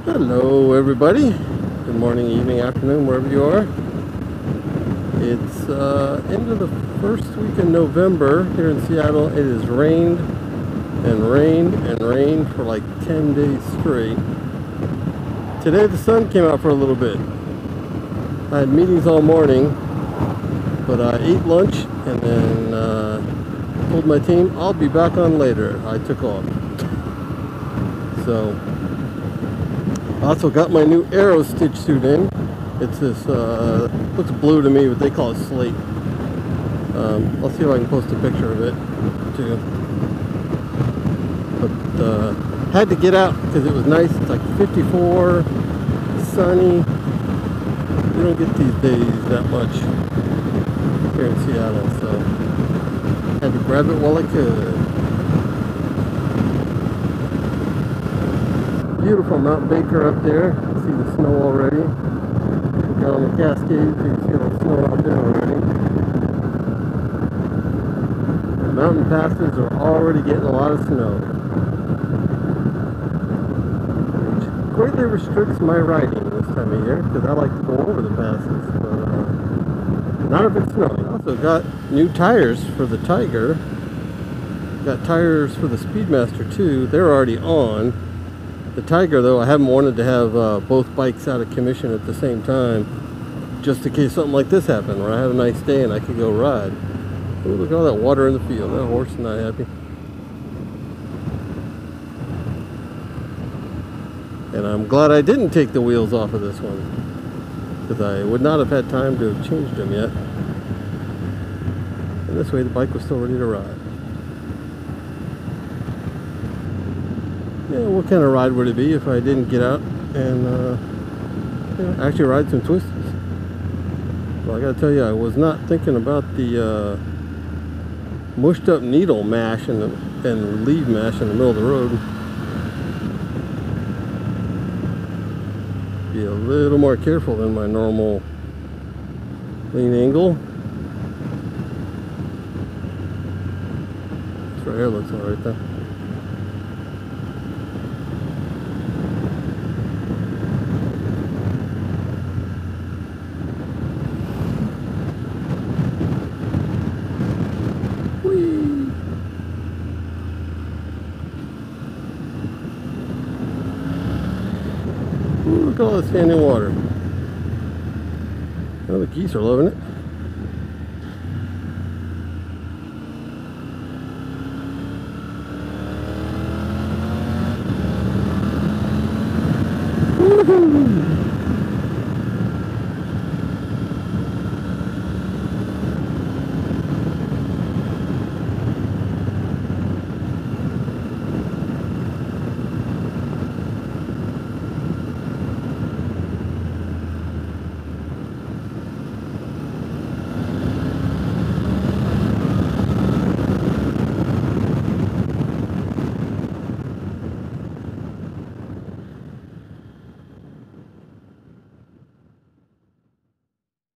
Hello everybody, good morning, evening, afternoon, wherever you are. It's end of the first week in November here in Seattle. It has rained and rained and rained for like 10 days straight. Today the sun came out for a little bit. I had meetings all morning, but I ate lunch and then told my team I'll be back on later. I took off. So I also got my new Aerostitch suit in. It's this, looks blue to me, but they call it slate. I'll see if I can post a picture of it too. But had to get out because it was nice. It's like 54, sunny. You don't get these days that much here in Seattle, so had to grab it while I could. Beautiful Mount Baker up there. You see the snow already. Look out on the Cascades, you can see all the snow out there already. The mountain passes are already getting a lot of snow, which greatly restricts my riding this time of year because I like to go over the passes, but not if it's snowing. Also got new tires for the Tiger. Got tires for the Speedmaster too. They're already on. The Tiger, though, I haven't wanted to have both bikes out of commission at the same time, just in case something like this happened, where I had a nice day and I could go ride. Ooh, look at all that water in the field. That horse is not happy. And I'm glad I didn't take the wheels off of this one, because I would not have had time to have changed them yet. And this way the bike was still ready to ride. Yeah, what kind of ride would it be if I didn't get out and actually ride some twists? Well, I gotta tell you, I was not thinking about the mushed up needle mash and leave mash in the middle of the road. Be a little more careful than my normal lean angle. This right here looks alright though. Look at all the standing water. Well, the geese are loving it. Woohoo!